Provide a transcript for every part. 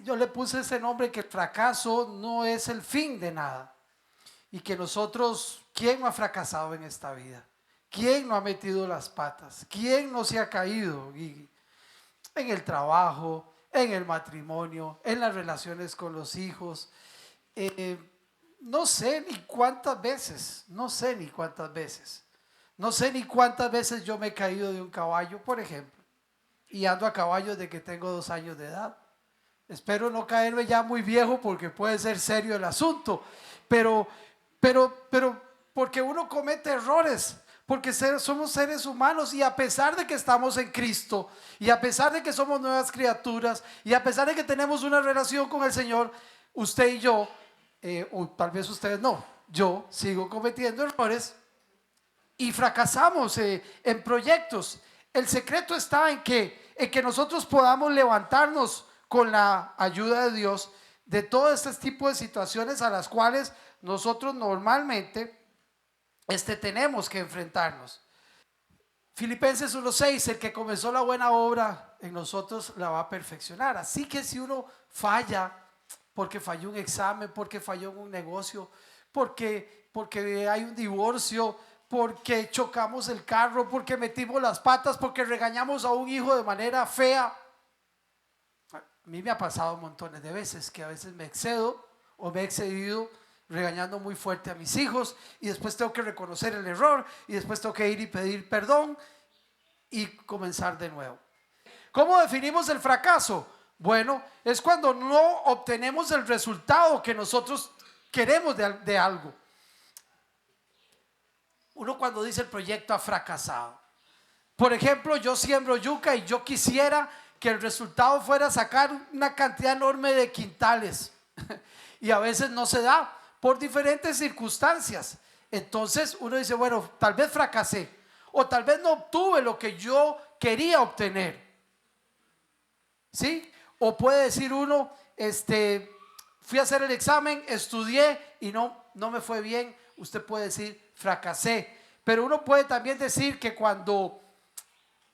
Yo le puse ese nombre, que el fracaso no es el fin de nada. Y que nosotros, ¿quién no ha fracasado en esta vida? ¿Quién no ha metido las patas? ¿Quién no se ha caído? Y en el trabajo, en el matrimonio, en las relaciones con los hijos. No sé ni cuántas veces, no sé ni cuántas veces. No sé ni cuántas veces yo me he caído de un caballo, por ejemplo. Y ando a caballo desde que tengo 2 años de edad. Espero no caerme ya muy viejo porque puede ser serio el asunto. Pero porque uno comete errores, porque somos seres humanos, y a pesar de que estamos en Cristo, y a pesar de que somos nuevas criaturas, y a pesar de que tenemos una relación con el Señor, usted y yo, o tal vez ustedes no, yo sigo cometiendo errores y fracasamos en proyectos. El secreto está en que nosotros podamos levantarnos con la ayuda de Dios de todo este tipo de situaciones a las cuales nosotros normalmente tenemos que enfrentarnos. Filipenses 1:6, el que comenzó la buena obra en nosotros la va a perfeccionar. Así que si uno falla, porque falló un examen, porque falló en un negocio, porque hay un divorcio, porque chocamos el carro, porque metimos las patas, porque regañamos a un hijo de manera fea. A mí me ha pasado montones de veces que a veces me excedo o me he excedido regañando muy fuerte a mis hijos, y después tengo que reconocer el error, y después tengo que ir y pedir perdón y comenzar de nuevo. ¿Cómo definimos el fracaso? Bueno, es cuando no obtenemos el resultado que nosotros queremos de algo. Uno cuando dice el proyecto ha fracasado. Por ejemplo, yo siembro yuca y yo quisiera que el resultado fuera sacar una cantidad enorme de quintales y a veces no se da por diferentes circunstancias. Entonces uno dice, bueno, tal vez fracasé, o tal vez no obtuve lo que yo quería obtener, ¿sí? O puede decir uno, fui a hacer el examen, estudié y no me fue bien. Usted puede decir, fracasé. Pero uno puede también decir que cuando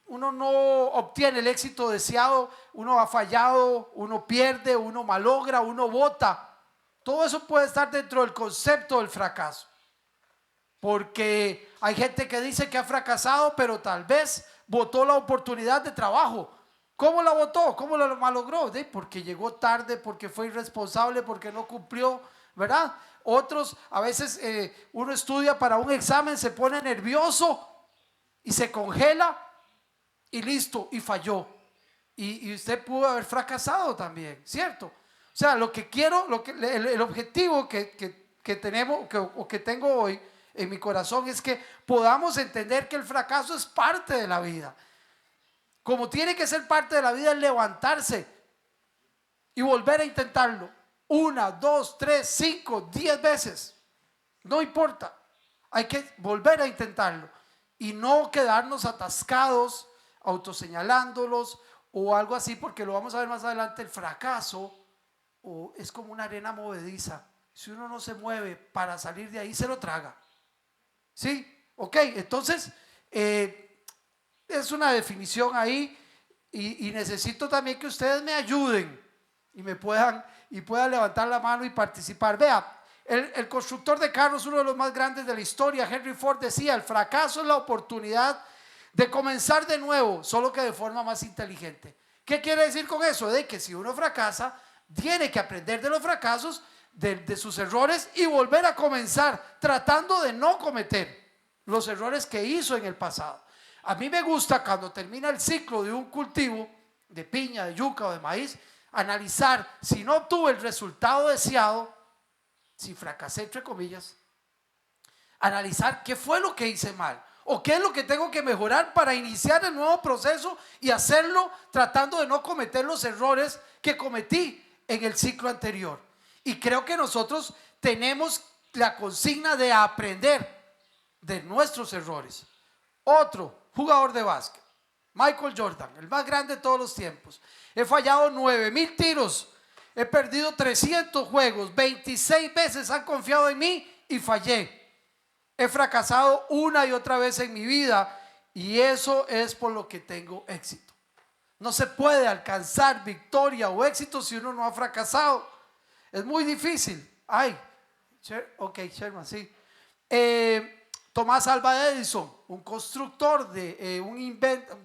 uno no obtiene el éxito deseado, uno ha fallado, uno pierde, uno malogra, uno bota. Todo eso puede estar dentro del concepto del fracaso. Porque hay gente que dice que ha fracasado, pero tal vez botó la oportunidad de trabajo. ¿Cómo la botó? ¿Cómo la malogró? Porque llegó tarde, porque fue irresponsable, porque no cumplió, ¿verdad? Otros, a veces uno estudia para un examen, se pone nervioso y se congela y listo, y falló. Y usted pudo haber fracasado también, ¿cierto? O sea, lo que quiero, el objetivo que tenemos, o que tengo hoy en mi corazón, es que podamos entender que el fracaso es parte de la vida. Como tiene que ser parte de la vida, es levantarse y volver a intentarlo 1, 2, 3, 5, 10 veces. No importa, hay que volver a intentarlo y no quedarnos atascados, autoseñalándolos o algo así, porque lo vamos a ver más adelante. El fracaso es como una arena movediza. Si uno no se mueve para salir de ahí, se lo traga. ¿Sí? Ok, entonces es una definición ahí, y necesito también que ustedes me ayuden y puedan levantar la mano y participar. Vea, el constructor de carros, uno de los más grandes de la historia, Henry Ford, decía: el fracaso es la oportunidad de comenzar de nuevo, solo que de forma más inteligente. ¿Qué quiere decir con eso? De que si uno fracasa, tiene que aprender de los fracasos, de sus errores, y volver a comenzar tratando de no cometer los errores que hizo en el pasado. A mí me gusta, cuando termina el ciclo de un cultivo de piña, de yuca o de maíz, analizar si no obtuve el resultado deseado, si fracasé entre comillas, analizar qué fue lo que hice mal o qué es lo que tengo que mejorar para iniciar el nuevo proceso y hacerlo tratando de no cometer los errores que cometí en el ciclo anterior. Y creo que nosotros tenemos la consigna de aprender de nuestros errores. Otro jugador de básquet, Michael Jordan, el más grande de todos los tiempos: he fallado 9,000 tiros, he perdido 300 juegos, 26 veces han confiado en mí y fallé. He fracasado una y otra vez en mi vida, y eso es por lo que tengo éxito. No se puede alcanzar victoria o éxito si uno no ha fracasado. Es muy difícil. Ay, ok, Sherman, sí. Tomás Alva Edison, un constructor de un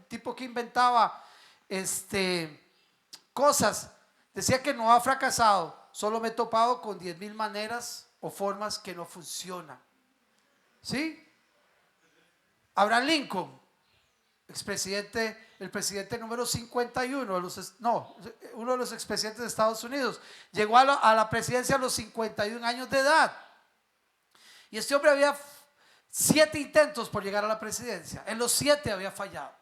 tipo que inventaba cosas, decía que no ha fracasado, solo me he topado con 10,000 maneras o formas que no funcionan. ¿Sí? Abraham Lincoln, el presidente número 51 uno de los expresidentes de Estados Unidos, llegó a la presidencia a los 51 años de edad. Y este hombre había 7 intentos por llegar a la presidencia. En los 7 había fallado.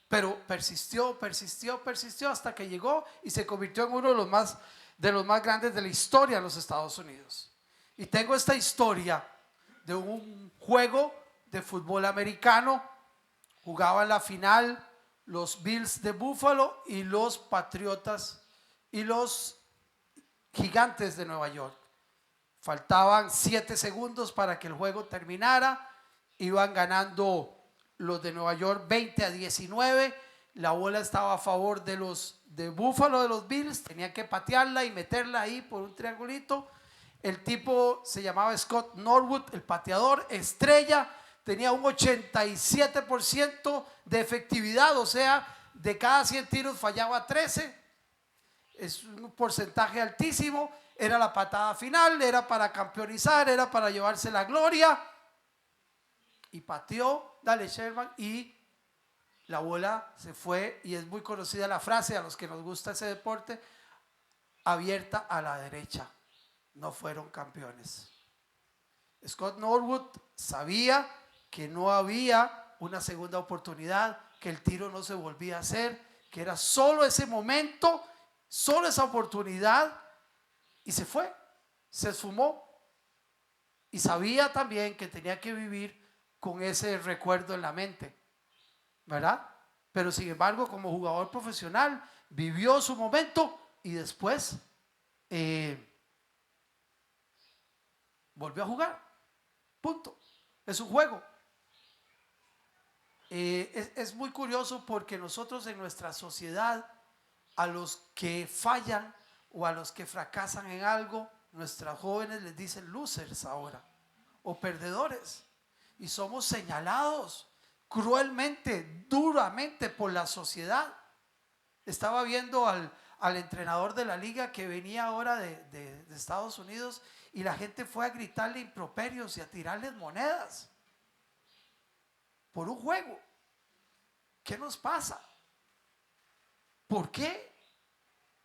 Pero persistió hasta que llegó y se convirtió en uno de los más grandes de la historia de los Estados Unidos. Y tengo esta historia de un juego de fútbol americano. Jugaban la final los Bills de Buffalo y los Patriotas y los Gigantes de Nueva York. Faltaban 7 segundos para que el juego terminara. Iban ganando los de Nueva York 20-19. La bola estaba a favor de los de Buffalo, de los Bills. Tenían que patearla y meterla ahí por un triangulito. El tipo se llamaba Scott Norwood, el pateador estrella. Tenía un 87% de efectividad, o sea, de cada 100 tiros fallaba 13. Es un porcentaje altísimo. Era la patada final, era para campeonizar, era para llevarse la gloria. Y pateó, dale Sherman, y la bola se fue. Y es muy conocida la frase, a los que nos gusta ese deporte: abierta a la derecha. No fueron campeones. Scott Norwood sabía que no había una segunda oportunidad, que el tiro no se volvía a hacer, que era solo ese momento, solo esa oportunidad, y se fue, se esfumó. Y sabía también que tenía que vivir con ese recuerdo en la mente, ¿verdad? Pero sin embargo, como jugador profesional, vivió su momento y después volvió a jugar. Punto. Es un juego. Es muy curioso porque nosotros en nuestra sociedad, a los que fallan o a los que fracasan en algo, nuestros jóvenes les dicen losers ahora, o perdedores, y somos señalados cruelmente, duramente por la sociedad. Estaba viendo al entrenador de la liga que venía ahora de Estados Unidos, y la gente fue a gritarle improperios y a tirarles monedas por un juego. ¿Qué nos pasa? ¿Por qué?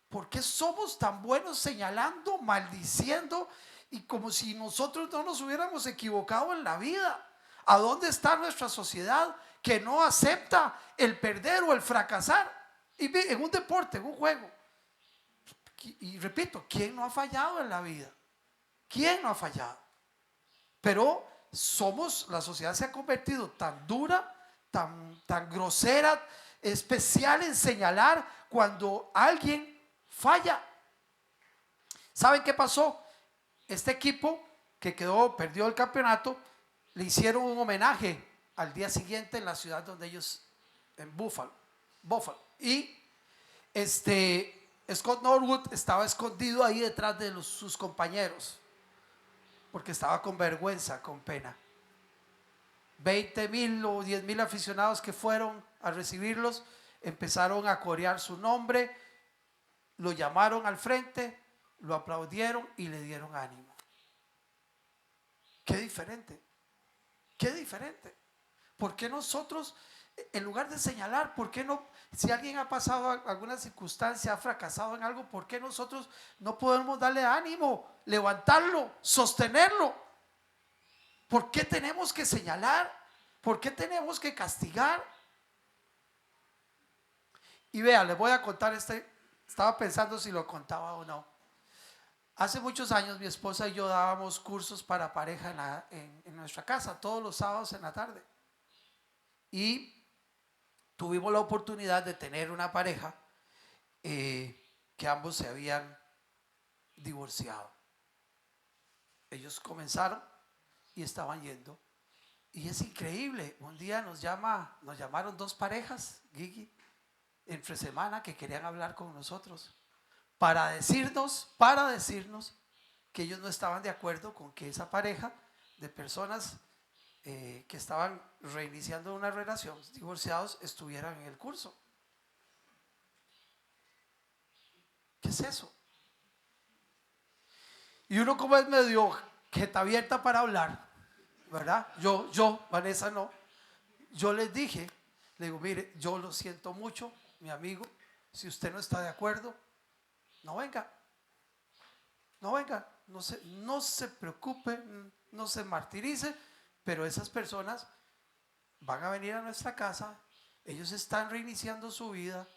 ¿Por qué somos tan buenos señalando, maldiciendo, y como si nosotros no nos hubiéramos equivocado en la vida? ¿A dónde está nuestra sociedad que no acepta el perder o el fracasar? Y en un deporte, en un juego. Y repito, ¿quién no ha fallado en la vida? ¿Quién no ha fallado? Pero la sociedad se ha convertido tan dura, tan grosera, especial en señalar cuando alguien falla. ¿Saben qué pasó? Este equipo que perdió el campeonato, le hicieron un homenaje al día siguiente en la ciudad donde ellos, en Buffalo. Y Scott Norwood estaba escondido ahí detrás de sus compañeros, porque estaba con vergüenza, con pena. 20,000 o 10,000 aficionados que fueron a recibirlos empezaron a corear su nombre, lo llamaron al frente, lo aplaudieron y le dieron ánimo. Qué diferente, qué diferente. ¿Por qué nosotros, en lugar de señalar, por qué no, si alguien ha pasado alguna circunstancia, ha fracasado en algo, por qué nosotros no podemos darle ánimo, levantarlo, sostenerlo? ¿Por qué tenemos que señalar? ¿Por qué tenemos que castigar? Y vea, les voy a contar estaba pensando si lo contaba o no. Hace muchos años mi esposa y yo dábamos cursos para pareja en nuestra casa, todos los sábados en la tarde. Y tuvimos la oportunidad de tener una pareja que ambos se habían divorciado. Ellos comenzaron y estaban yendo. Y es increíble, un día nos llamaron 2 parejas, Gigi, entre semana que querían hablar con nosotros para decirnos que ellos no estaban de acuerdo con que esa pareja de personas que estaban reiniciando una relación, divorciados, estuvieran en el curso. ¿Qué es eso? Y uno, como es medio jeta abierta para hablar, ¿verdad? Vanessa, no. Yo les dije, le digo, mire, yo lo siento mucho, mi amigo, si usted no está de acuerdo, no venga, no se preocupe, no se martirice, pero esas personas van a venir a nuestra casa, ellos están reiniciando su vida,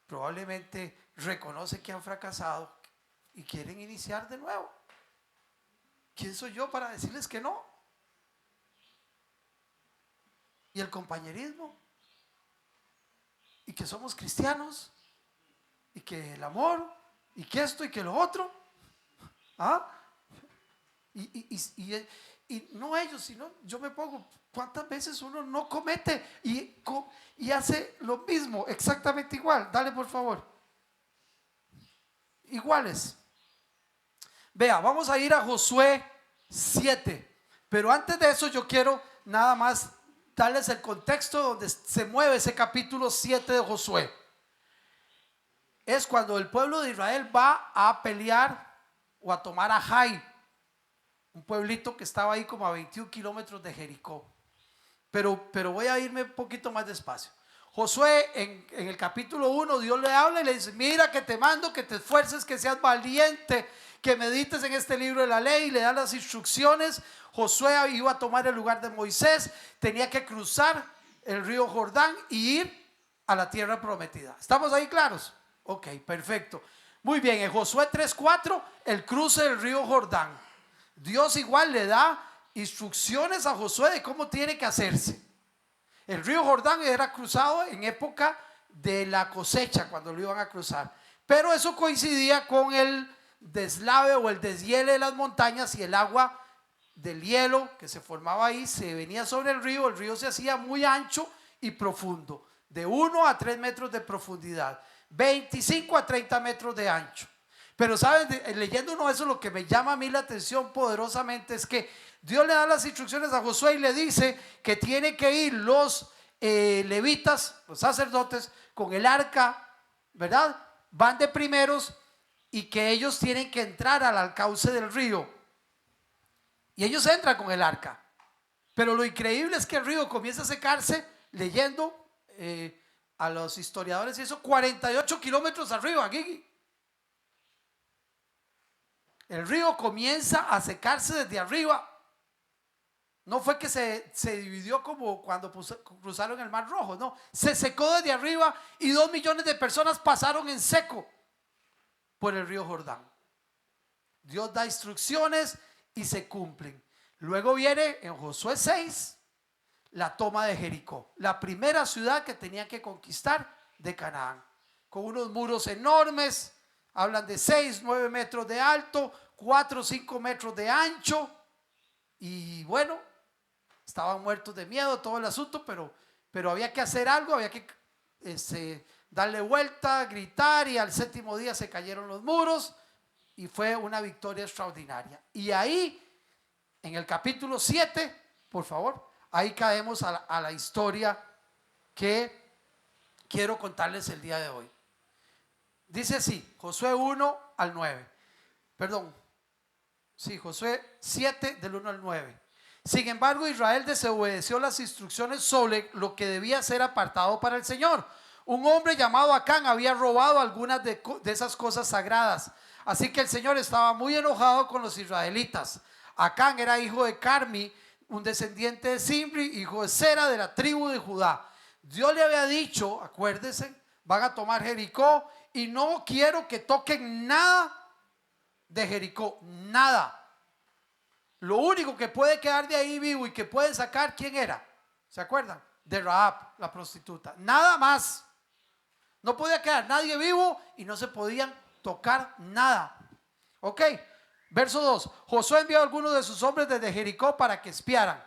probablemente reconoce que han fracasado y quieren iniciar de nuevo. ¿Quién soy yo para decirles que no? Y el compañerismo, y que somos cristianos, y que el amor, y que esto y que lo otro. Y no ellos, sino yo me pongo, ¿cuántas veces uno no comete y hace lo mismo, exactamente igual? Dale, por favor. Iguales. Vea, vamos a ir a Josué 7, pero antes de eso yo quiero nada más darles el contexto donde se mueve ese capítulo 7 de Josué. Es cuando el pueblo de Israel va a pelear o a tomar a Jai, un pueblito que estaba ahí como a 21 kilómetros de Jericó. Pero voy a irme un poquito más despacio. Josué en el capítulo 1, Dios le habla y le dice: mira que te mando, que te esfuerces, que seas valiente, que medites en este libro de la ley, y le dan las instrucciones. Josué iba a tomar el lugar de Moisés, tenía que cruzar el río Jordán y ir a la tierra prometida. ¿Estamos ahí claros? Ok, perfecto. Muy bien, en Josué 3:4, el cruce del río Jordán. Dios igual le da instrucciones a Josué de cómo tiene que hacerse. El río Jordán era cruzado en época de la cosecha, cuando lo iban a cruzar, pero eso coincidía con el deslave o el deshiele de las montañas, y el agua del hielo que se formaba ahí se venía sobre el río se hacía muy ancho y profundo, de 1 a 3 metros de profundidad, 25 a 30 metros de ancho. Pero saben, leyendo uno eso, lo que me llama a mí la atención poderosamente es que Dios le da las instrucciones a Josué y le dice que tiene que ir los levitas, los sacerdotes, con el arca, ¿verdad? Van de primeros, y que ellos tienen que entrar al cauce del río. Y ellos entran con el arca. Pero lo increíble es que el río comienza a secarse, leyendo a los historiadores, y eso 48 kilómetros arriba, Gigi. El río comienza a secarse desde arriba. No fue que se dividió como cuando cruzaron el Mar Rojo, no, se secó desde arriba, y 2 millones de personas pasaron en seco por el río Jordán. Dios da instrucciones y se cumplen. Luego viene en Josué 6 la toma de Jericó, la primera ciudad que tenían que conquistar de Canaán, con unos muros enormes. Hablan de 6, 9 metros de alto, 4, 5 metros de ancho. Y bueno, estaban muertos de miedo todo el asunto, pero había que hacer algo, había que darle vuelta, gritar, y al 7º día se cayeron los muros y fue una victoria extraordinaria. Y ahí, en el capítulo 7, por favor, ahí caemos a la historia que quiero contarles el día de hoy. Dice así, Josué 1 al 9. Perdón. Sí, Josué 7 del 1 al 9. Sin embargo, Israel desobedeció las instrucciones sobre lo que debía ser apartado para el Señor. Un hombre llamado Acán había robado algunas de esas cosas sagradas. Así que el Señor estaba muy enojado con los israelitas. Acán era hijo de Carmi, un descendiente de Zimri, hijo de Sera, de la tribu de Judá. Dios le había dicho, acuérdense, van a tomar Jericó, y no quiero que toquen nada de Jericó, nada. Lo único que puede quedar de ahí vivo y que pueden sacar, ¿quién era? ¿Se acuerdan? De Rahab, la prostituta. Nada más. No podía quedar nadie vivo y no se podían tocar nada. Ok, verso 2. Josué envió a algunos de sus hombres desde Jericó para que espiaran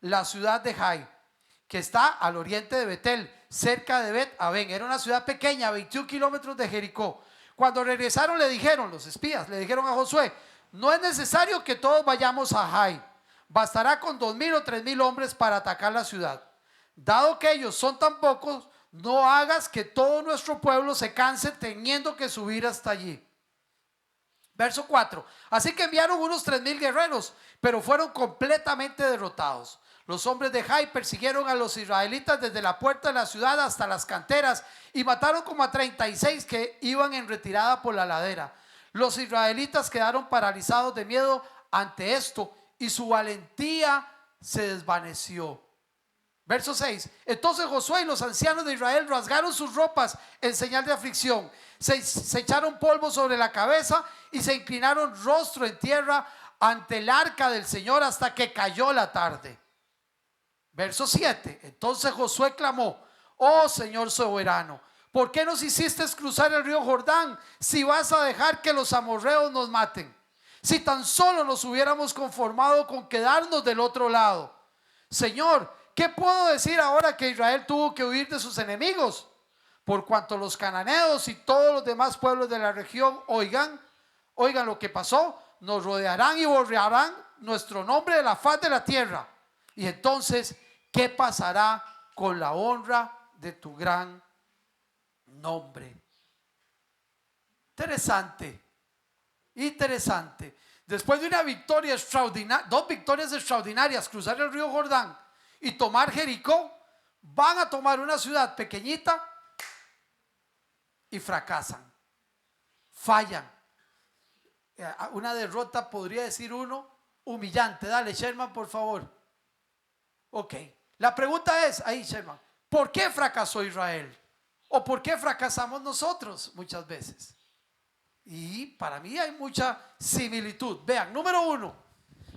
la ciudad de Jai. que está al oriente de Betel, cerca de Bet-Aven. Era una ciudad pequeña, a 21 kilómetros de Jericó. Cuando regresaron le dijeron, los espías, le dijeron a Josué: no es necesario que todos vayamos a Jai, bastará con 2,000 o 3,000 hombres para atacar la ciudad. Dado que ellos son tan pocos, no hagas que todo nuestro pueblo se canse teniendo que subir hasta allí. Verso 4. Así que enviaron unos 3,000 guerreros, pero fueron completamente derrotados. Los hombres de Jai persiguieron a los israelitas desde la puerta de la ciudad hasta las canteras y mataron como a 36 que iban en retirada por la ladera. Los israelitas quedaron paralizados de miedo ante esto y su valentía se desvaneció. Verso 6. Entonces Josué y los ancianos de Israel rasgaron sus ropas en señal de aflicción. Se echaron polvo sobre la cabeza y se inclinaron rostro en tierra ante el arca del Señor hasta que cayó la tarde. Verso 7. Entonces Josué clamó: oh Señor soberano, ¿por qué nos hiciste cruzar el río Jordán si vas a dejar que los amorreos nos maten? Si tan solo nos hubiéramos conformado con quedarnos del otro lado. Señor, ¿qué puedo decir ahora que Israel tuvo que huir de sus enemigos? Por cuanto los cananeos y todos los demás pueblos de la región oigan lo que pasó, nos rodearán y borrarán nuestro nombre de la faz de la tierra. Y entonces, ¿qué pasará con la honra de tu gran nombre? Interesante. Después de una victoria extraordinaria, 2 victorias extraordinarias, cruzar el río Jordán y tomar Jericó, van a tomar una ciudad pequeñita y fracasan, fallan. Una derrota, podría decir uno, humillante. Dale, Sherman, por favor. Ok, la pregunta es, ahí Sherman, ¿por qué fracasó Israel? ¿O por qué fracasamos nosotros muchas veces? Y para mí hay mucha similitud. Vean, número 1,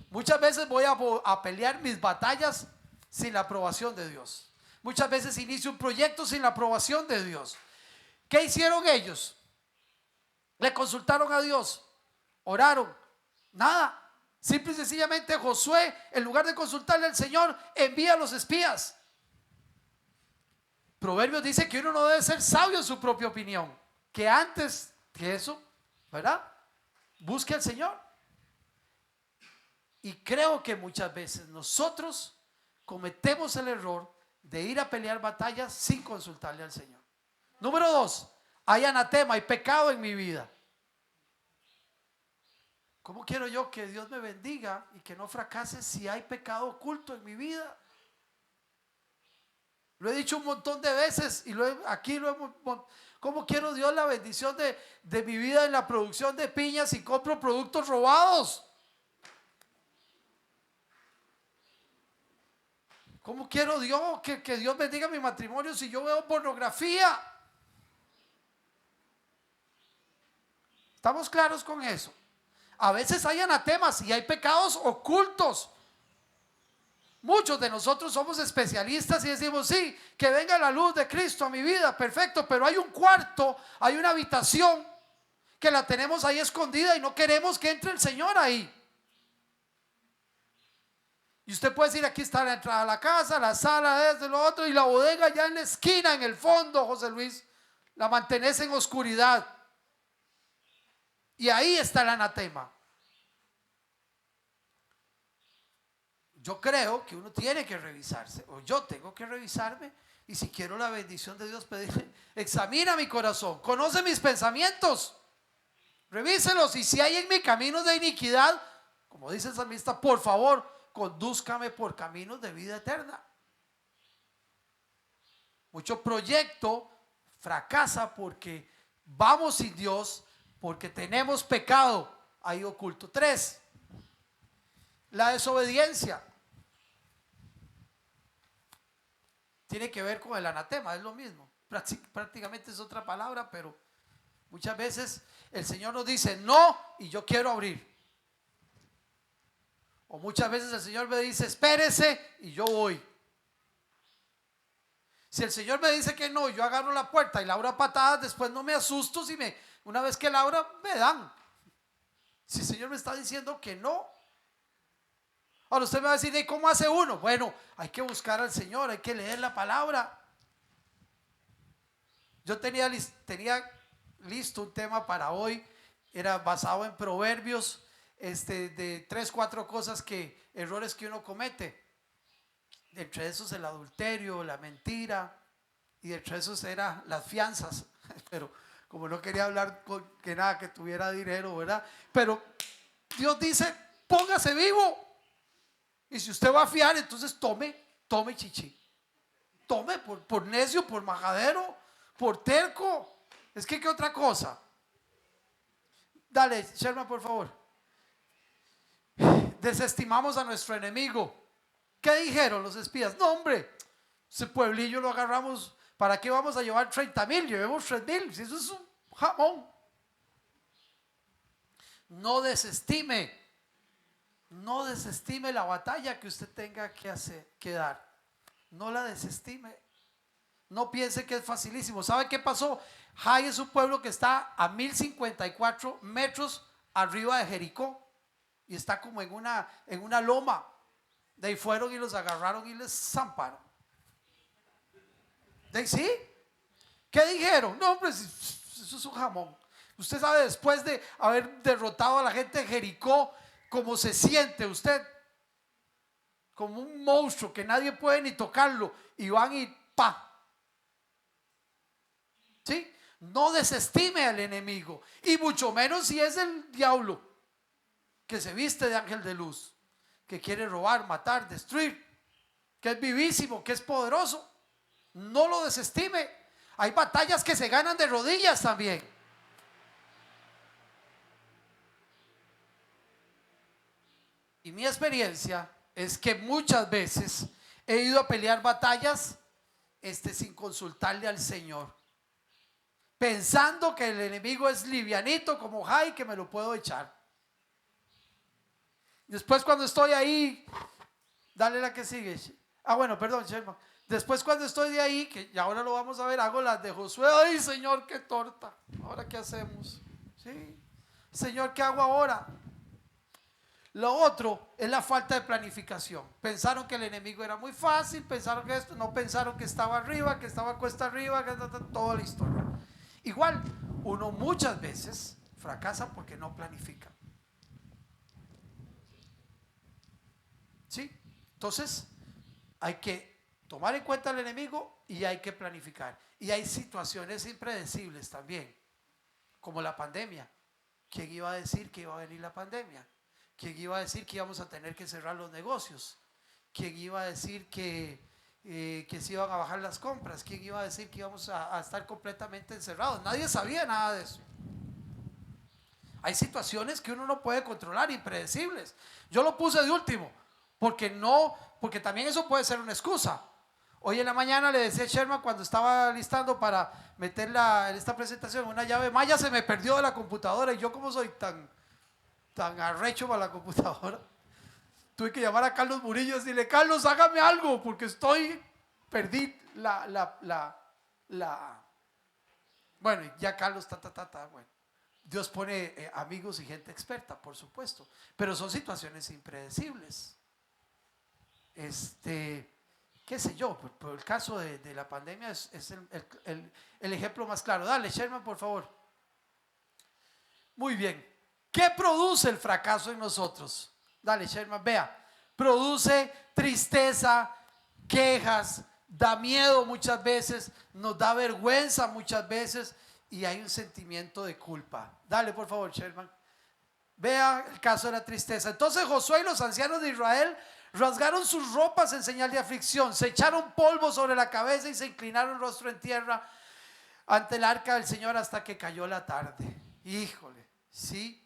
muchas veces voy a pelear mis batallas sin la aprobación de Dios. Muchas veces inicio un proyecto sin la aprobación de Dios. ¿Qué hicieron ellos? ¿Le consultaron a Dios? ¿Oraron? Nada. Simple y sencillamente Josué, en lugar de consultarle al Señor, envía a los espías. Proverbios dice que uno no debe ser sabio en su propia opinión, que antes que eso, ¿verdad?, busque al Señor. Y creo que muchas veces nosotros cometemos el error de ir a pelear batallas sin consultarle al Señor. Número 2, hay anatema, hay pecado en mi vida. ¿Cómo quiero yo que Dios me bendiga y que no fracase si hay pecado oculto en mi vida? Lo he dicho un montón de veces y ¿cómo quiero Dios la bendición de mi vida en la producción de piñas si compro productos robados? ¿Cómo quiero Dios que Dios bendiga mi matrimonio si yo veo pornografía? ¿Estamos claros con eso? A veces hay anatemas y hay pecados ocultos. Muchos de nosotros somos especialistas y decimos: sí, que venga la luz de Cristo a mi vida, perfecto, pero hay un cuarto, hay una habitación que la tenemos ahí escondida y no queremos que entre el Señor ahí. Y usted puede decir: aquí está la entrada a la casa, la sala, desde lo otro, y la bodega ya en la esquina, en el fondo, José Luis, la mantenés en oscuridad. Y ahí está el anatema. Yo creo que uno tiene que revisarse, o yo tengo que revisarme, y si quiero la bendición de Dios, pedirle: examina mi corazón, conoce mis pensamientos, revíselos, y si hay en mi caminos de iniquidad, como dice el salmista, por favor, condúzcame por caminos de vida eterna. Mucho proyecto fracasa porque vamos sin Dios, porque tenemos pecado ahí oculto. 3, la desobediencia. Tiene que ver con el anatema, es lo mismo. Prácticamente es otra palabra, pero muchas veces el Señor nos dice no y yo quiero abrir. O muchas veces el Señor me dice espérese y yo voy. Si el Señor me dice que no, yo agarro la puerta y la abro a patadas, después no me asusto si una vez que la abro me dan. Si el Señor me está diciendo que no. Ahora usted me va a decir, ¿y cómo hace uno? Bueno, hay que buscar al Señor, hay que leer la palabra. Yo tenía listo un tema para hoy, era basado en proverbios, de 3, 4 cosas errores que uno comete. Entre esos el adulterio, la mentira, y entre esos eran las fianzas. Pero como no quería hablar que nada que tuviera dinero, ¿verdad? Pero Dios dice, póngase vivo. Y si usted va a fiar, entonces tome chichi. Tome por necio, por majadero, por terco. Es que, ¿qué otra cosa? Dale, Sherman, por favor. Desestimamos a nuestro enemigo. ¿Qué dijeron los espías? No, hombre, ese pueblillo lo agarramos. ¿Para qué vamos a llevar 30,000? Llevemos 3,000. Si eso es un jamón. No desestime la batalla que usted tenga que dar. No la desestime. No piense que es facilísimo. ¿Sabe qué pasó? Jai es un pueblo que está a 1054 metros arriba de Jericó y está como en una loma. De ahí fueron y los agarraron y les zamparon. ¿De ahí sí? ¿Qué dijeron? No, hombre, eso es un jamón. Usted sabe, después de haber derrotado a la gente de Jericó, ¿cómo se siente usted? Como un monstruo que nadie puede ni tocarlo. Y van y ¡pa! ¿Sí? No desestime al enemigo. Y mucho menos si es el diablo que se viste de ángel de luz, que quiere robar, matar, destruir, que es vivísimo, que es poderoso. No lo desestime. Hay batallas que se ganan de rodillas también. Y mi experiencia es que muchas veces he ido a pelear batallas sin consultarle al Señor, pensando que el enemigo es livianito como Jai, que me lo puedo echar. Después cuando estoy ahí, dale la que sigue. Bueno, perdón, Sherman. Después cuando estoy de ahí, que ya ahora lo vamos a ver, hago las de Josué. Ay, Señor, qué torta. ¿Ahora qué hacemos? ¿Sí? Señor, ¿qué hago ahora? Lo otro es la falta de planificación. Pensaron que el enemigo era muy fácil, pensaron que esto, no pensaron que estaba arriba, que estaba cuesta arriba, que toda la historia. Igual, uno muchas veces fracasa porque no planifica. ¿Sí? Entonces, hay que tomar en cuenta al enemigo y hay que planificar. Y hay situaciones impredecibles también, como la pandemia. ¿Quién iba a decir que iba a venir la pandemia? ¿Quién iba a decir que íbamos a tener que cerrar los negocios? ¿Quién iba a decir que se iban a bajar las compras? ¿Quién iba a decir que íbamos a estar completamente encerrados? Nadie sabía nada de eso. Hay situaciones que uno no puede controlar, impredecibles. Yo lo puse de último, porque también eso puede ser una excusa. Hoy en la mañana le decía a Sherman, cuando estaba listando para meterla en esta presentación, una llave Maya se me perdió de la computadora y yo como soy tan arrecho para la computadora, tuve que llamar a Carlos Murillo y decirle, Carlos, hágame algo porque perdí bueno, ya Carlos, bueno. Dios pone amigos y gente experta, por supuesto, pero son situaciones impredecibles. Qué sé yo, por el caso de la pandemia es el ejemplo más claro. Dale, Sherman, por favor. Muy bien. ¿Qué produce el fracaso en nosotros? Dale, Sherman, vea. Produce tristeza, quejas, da miedo muchas veces, nos da vergüenza muchas veces y hay un sentimiento de culpa. Dale, por favor, Sherman. Vea el caso de la tristeza. Entonces Josué y los ancianos de Israel rasgaron sus ropas en señal de aflicción, se echaron polvo sobre la cabeza y se inclinaron rostro en tierra ante el arca del Señor hasta que cayó la tarde. Híjole, sí.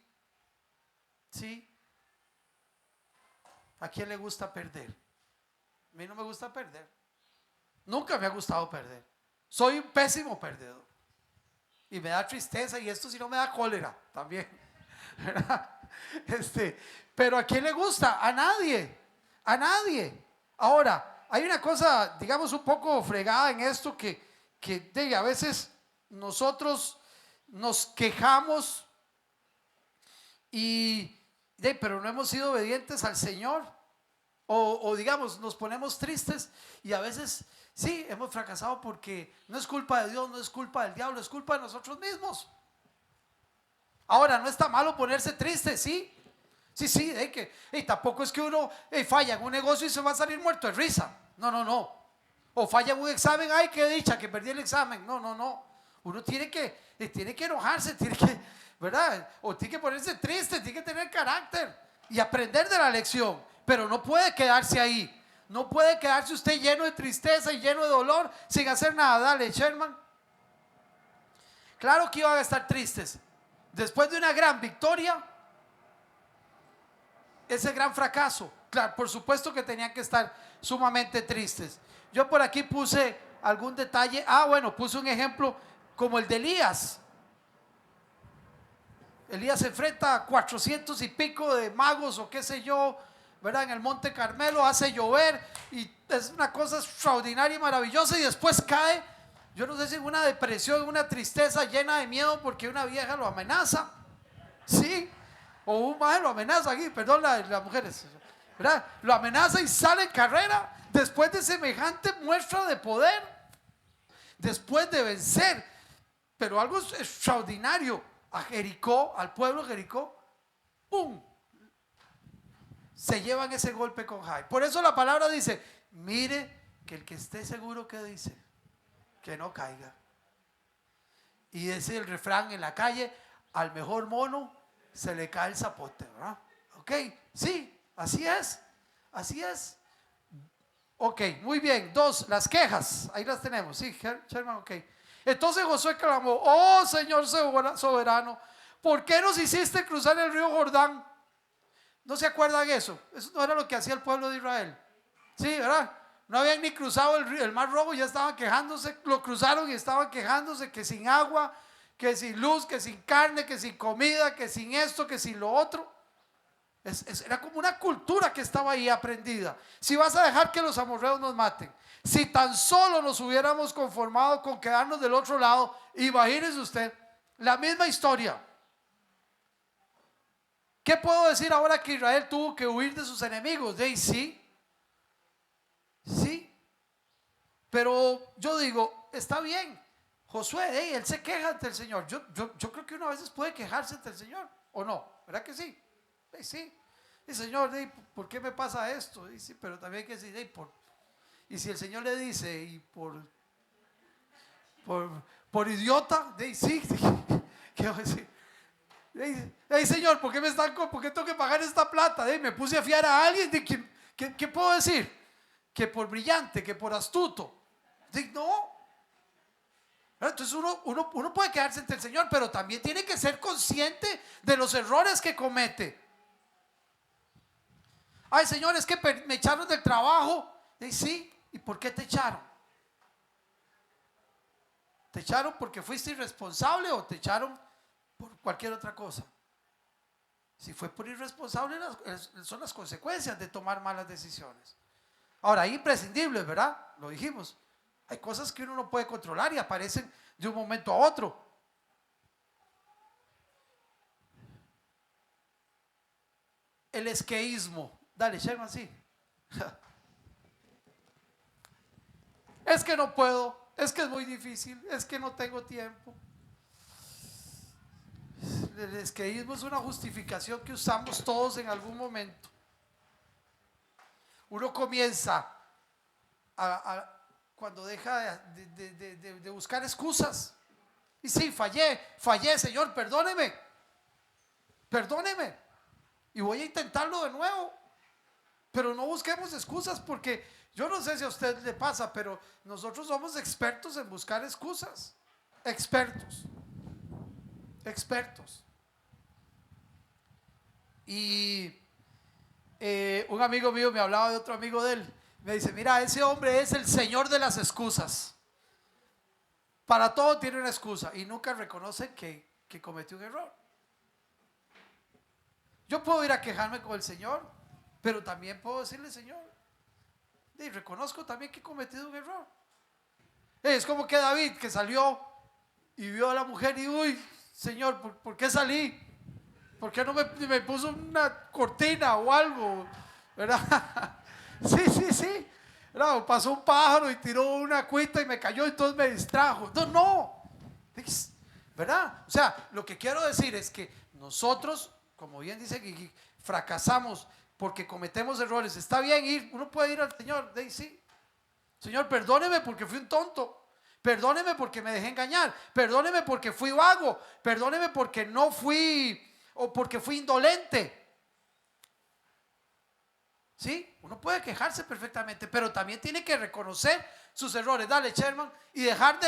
¿A quién le gusta perder? A mí no me gusta perder. Nunca me ha gustado perder. Soy un pésimo perdedor. Y me da tristeza, y esto si no me da cólera también. Pero ¿a quién le gusta? A nadie. A nadie. Ahora, hay una cosa, digamos, un poco fregada en esto que a veces nosotros nos quejamos pero no hemos sido obedientes al Señor. O digamos, nos ponemos tristes y a veces sí, hemos fracasado porque no es culpa de Dios, no es culpa del diablo, es culpa de nosotros mismos. Ahora, no está malo ponerse triste, ¿sí? Sí, sí, tampoco es que uno falla en un negocio y se va a salir muerto de risa. No, no, no. O falla en un examen, ay, qué dicha, que perdí el examen. No, no, no. Uno tiene que enojarse, ¿verdad? O tiene que ponerse triste, tiene que tener carácter y aprender de la lección. Pero no puede quedarse ahí. No puede quedarse usted lleno de tristeza y lleno de dolor sin hacer nada. Dale, Sherman. Claro que iban a estar tristes. Después de una gran victoria, ese gran fracaso, claro, por supuesto que tenían que estar sumamente tristes. Yo por aquí puse algún detalle. Bueno, puse un ejemplo como el de Elías. Elías se enfrenta a 400 y pico de magos o qué sé yo, ¿verdad? En el Monte Carmelo, hace llover y es una cosa extraordinaria y maravillosa, y después cae, yo no sé si en una depresión, una tristeza llena de miedo porque una vieja lo amenaza, ¿sí? O un maje lo amenaza aquí, perdón, las mujeres, ¿verdad? Lo amenaza y sale en carrera después de semejante muestra de poder, después de vencer, pero algo extraordinario, a Jericó, al pueblo de Jericó, ¡pum!, se llevan ese golpe con Jai. Por eso la palabra dice, mire que el que esté seguro, que dice, que no caiga. Y ese es el refrán en la calle, al mejor mono se le cae el zapote, ¿verdad? Ok, sí, así es, así es. Ok, muy bien. 2, las quejas, ahí las tenemos, sí, Sherman, ok. Entonces Josué clamó, oh Señor soberano, ¿por qué nos hiciste cruzar el río Jordán? ¿No se acuerdan eso? Eso no era lo que hacía el pueblo de Israel. Sí, ¿verdad? No habían ni cruzado el mar rojo, ya estaban quejándose, lo cruzaron y estaban quejándose que sin agua, que sin luz, que sin carne, que sin comida, que sin esto, que sin lo otro. Era como una cultura que estaba ahí aprendida. Si vas a dejar que los amorreos nos maten, si tan solo nos hubiéramos conformado con quedarnos del otro lado, imagínese usted, la misma historia. ¿Qué puedo decir ahora que Israel tuvo que huir de sus enemigos? Sí, sí, pero yo digo, está bien, Josué, él se queja ante el Señor. Yo creo que uno a veces puede quejarse ante el Señor, ¿o no? ¿Verdad que sí? Sí. Y Señor, ¿por qué me pasa esto? Sí, pero también hay que decir, y si el Señor le dice, y por idiota, sí, ¿qué va a decir? Señor, ¿por qué tengo que pagar esta plata? Me puse a fiar a alguien. ¿Qué puedo decir? Que por brillante, que por astuto. No. Entonces uno puede quedarse ante el Señor, pero también tiene que ser consciente de los errores que comete. Ay, Señor, es que me echaron del trabajo. Sí, ¿y por qué te echaron? ¿Te echaron porque fuiste irresponsable o te echaron por cualquier otra cosa? Si fue por irresponsable, son las consecuencias de tomar malas decisiones. Ahora, hay imprescindibles, ¿verdad? Lo dijimos. Hay cosas que uno no puede controlar y aparecen de un momento a otro. El esqueísmo. Dale, Sherman, sí. Es que no puedo, es que es muy difícil, es que no tengo tiempo. El esqueísmo es una justificación que usamos todos en algún momento. Uno comienza cuando deja de buscar excusas. Y sí, fallé, Señor, perdóneme. Y voy a intentarlo de nuevo. Pero no busquemos excusas, porque yo no sé si a usted le pasa, pero nosotros somos expertos en buscar excusas. Expertos. Y un amigo mío me hablaba de otro amigo de él. Me dice, mira, ese hombre es el señor de las excusas. Para todo tiene una excusa y nunca reconoce que cometió un error. Yo puedo ir a quejarme con el Señor, pero también puedo decirle, Señor, y reconozco también que he cometido un error. Es como que David, que salió y vio a la mujer y, uy, Señor, ¿por qué salí? ¿Por qué no me puso una cortina o algo? ¿Verdad? Sí, sí, sí. No, pasó un pájaro y tiró una cuita y me cayó, entonces me distrajo. No, no. ¿Verdad? O sea, lo que quiero decir es que nosotros, como bien dice Gigi, fracasamos porque cometemos errores. Está bien ir, uno puede ir al Señor, sí. Señor, perdóneme porque fui un tonto. Perdóneme porque me dejé engañar. Perdóneme porque fui vago. Perdóneme porque no fui o porque fui indolente. ¿Sí? Uno puede quejarse perfectamente, pero también tiene que reconocer sus errores. Dale, Sherman, y dejar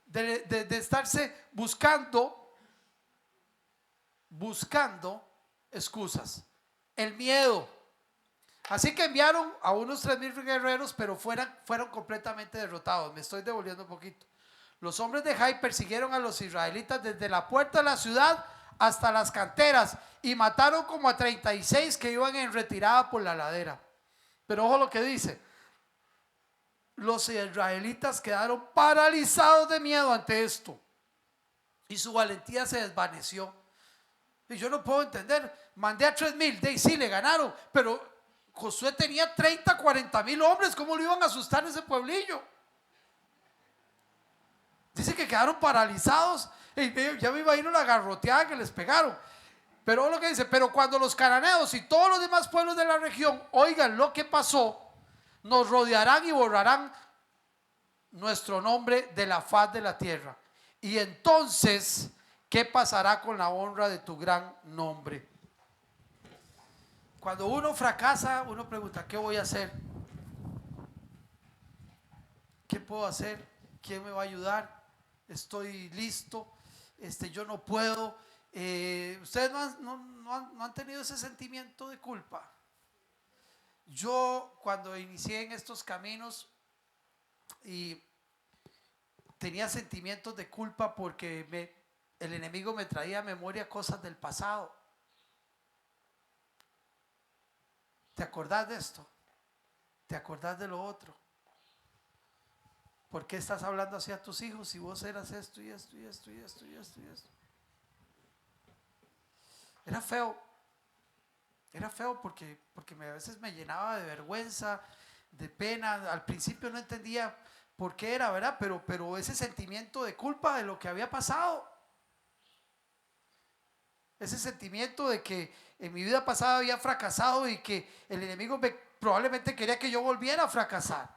de estarse buscando excusas. El miedo. Así que enviaron a unos 3,000 guerreros, pero fueron completamente derrotados. Me estoy devolviendo un poquito. Los hombres de Jai persiguieron a los israelitas desde la puerta de la ciudad hasta las canteras y mataron como a 36 que iban en retirada por la ladera. Pero ojo lo que dice: los israelitas quedaron paralizados de miedo ante esto y su valentía se desvaneció. Y yo no puedo entender, mandé a 3,000, sí le ganaron, pero Josué tenía 30, 40,000 hombres. ¿Cómo lo iban a asustar ese pueblillo? Dice que quedaron paralizados. Ya me imagino la garroteada que les pegaron. Pero lo que dice: pero cuando los cananeos y todos los demás pueblos de la región oigan lo que pasó, nos rodearán y borrarán nuestro nombre de la faz de la tierra. Y entonces, ¿qué pasará con la honra de tu gran nombre? Cuando uno fracasa, uno pregunta: ¿qué voy a hacer? ¿Qué puedo hacer? ¿Quién me va a ayudar? Estoy listo. Yo no puedo. Ustedes no han tenido ese sentimiento de culpa. Yo, cuando inicié en estos caminos, y tenía sentimientos de culpa porque el enemigo me traía a memoria cosas del pasado. ¿Te acordás de esto? ¿Te acordás de lo otro? ¿Por qué estás hablando así a tus hijos si vos eras esto y esto y esto y esto y esto y esto? Era feo porque a veces me llenaba de vergüenza, de pena. Al principio no entendía por qué era, ¿verdad? Pero ese sentimiento de culpa de lo que había pasado, ese sentimiento de que en mi vida pasada había fracasado y que el enemigo probablemente quería que yo volviera a fracasar.